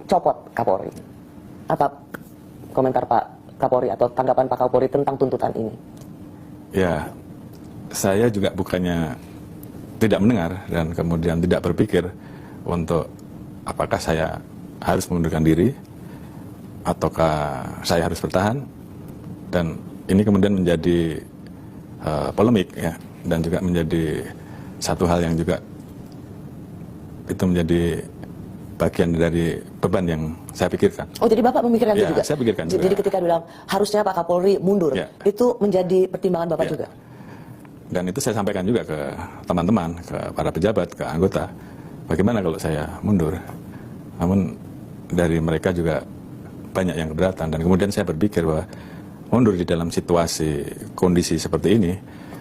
dicopot Kapolri. Apa komentar Pak Kapolri atau tanggapan Pak Kapolri tentang tuntutan ini? Ya, saya juga bukannya tidak mendengar dan kemudian tidak berpikir untuk apakah saya harus mengundurkan diri ataukah saya harus bertahan, dan ini kemudian menjadi polemik ya, dan juga menjadi satu hal yang juga itu menjadi bagian dari beban yang saya pikirkan. Oh, jadi Bapak memikirkan ya, itu juga? Saya pikirkan juga. Jadi ketika bilang harusnya Pak Kapolri mundur, ya, itu menjadi pertimbangan Bapak ya, juga? Dan itu saya sampaikan juga ke teman-teman, ke para pejabat, ke anggota, bagaimana kalau saya mundur. Namun dari mereka juga banyak yang keberatan, dan kemudian saya berpikir bahwa mundur di dalam situasi kondisi seperti ini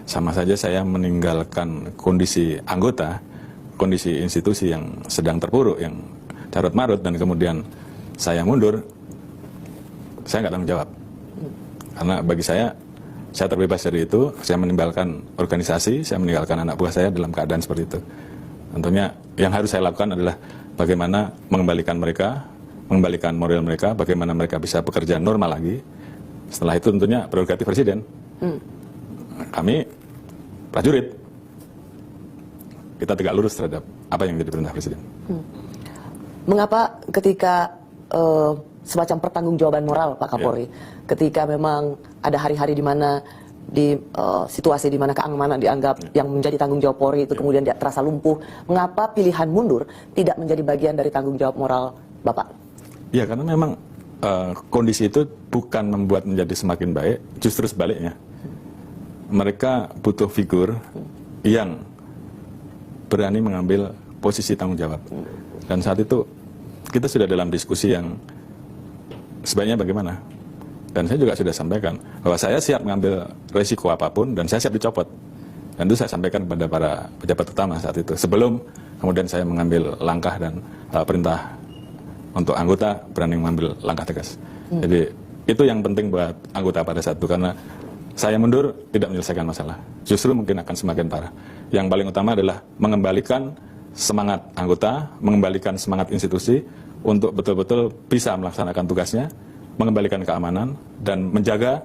sama saja saya meninggalkan kondisi anggota, kondisi institusi yang sedang terpuruk, yang carut marut, dan kemudian saya mundur, saya nggak tanggung jawab. Karena bagi saya terbebas dari itu, saya meninggalkan organisasi, saya meninggalkan anak buah saya dalam keadaan seperti itu. Tentunya yang harus saya lakukan adalah bagaimana mengembalikan mereka, mengembalikan moral mereka, bagaimana mereka bisa bekerja normal lagi. Setelah itu tentunya prerogatif presiden. Kami prajurit, kita tegak lurus terhadap apa yang menjadi perintah presiden. Mengapa ketika semacam pertanggungjawaban moral Pak Kapolri, ketika memang ada hari-hari di mana di situasi di mana keamanan dianggap yang menjadi tanggung jawab Polri itu kemudian dia terasa lumpuh, mengapa pilihan mundur tidak menjadi bagian dari tanggung jawab moral Bapak? Ya, karena memang kondisi itu bukan membuat menjadi semakin baik, justru sebaliknya. Mereka butuh figur yang berani mengambil posisi tanggung jawab. Dan saat itu kita sudah dalam diskusi yang sebaiknya bagaimana. Dan saya juga sudah sampaikan bahwa saya siap mengambil resiko apapun dan saya siap dicopot. Dan itu saya sampaikan kepada para pejabat utama saat itu. Sebelum kemudian saya mengambil langkah dan perintah untuk anggota berani mengambil langkah tegas. Jadi itu yang penting buat anggota pada saat itu, karena saya mundur tidak menyelesaikan masalah. Justru mungkin akan semakin parah. Yang paling utama adalah mengembalikan semangat anggota, mengembalikan semangat institusi untuk betul-betul bisa melaksanakan tugasnya, mengembalikan keamanan, dan menjaga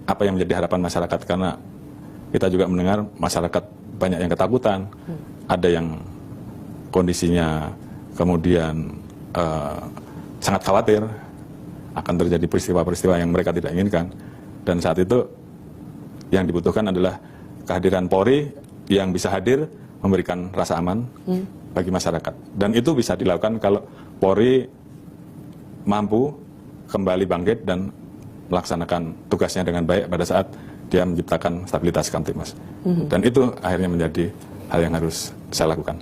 apa yang menjadi harapan masyarakat. Karena kita juga mendengar masyarakat banyak yang ketakutan, ada yang kondisinya kemudian sangat khawatir akan terjadi peristiwa-peristiwa yang mereka tidak inginkan. Dan saat itu yang dibutuhkan adalah kehadiran Polri yang bisa hadir memberikan rasa aman bagi masyarakat. Dan itu bisa dilakukan kalau Polri mampu kembali bangkit dan melaksanakan tugasnya dengan baik pada saat dia menciptakan stabilitas Kamtipmas. Dan itu akhirnya menjadi hal yang harus saya lakukan.